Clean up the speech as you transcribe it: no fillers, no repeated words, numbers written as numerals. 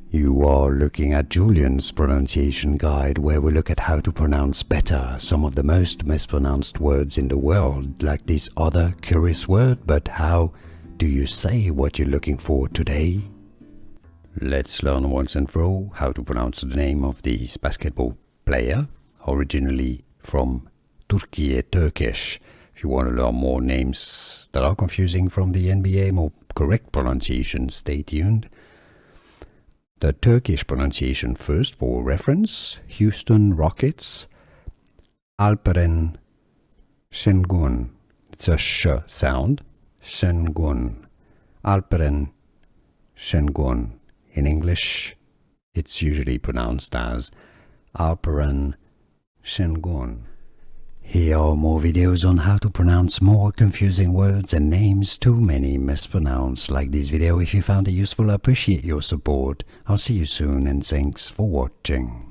You are looking at Julian's pronunciation guide, where we look at how to pronounce better some of the most mispronounced words in the world, like this other curious word. But how do you say what you're looking for today? Let's learn once and for all how to pronounce the name of this basketball player, originally from Turkish. If you want to learn more names that are confusing from the NBA, more correct pronunciation, stay tuned. The Turkish pronunciation first for reference: Houston Rockets, Alperen Sengun. It's a sh sound. Sengun. Alperen Sengun. In English, it's usually pronounced as Alperen Sengun. Here are more videos on how to pronounce more confusing words and names too many mispronounced. Like this video if you found it useful. I appreciate your support. I'll see you soon and thanks for watching.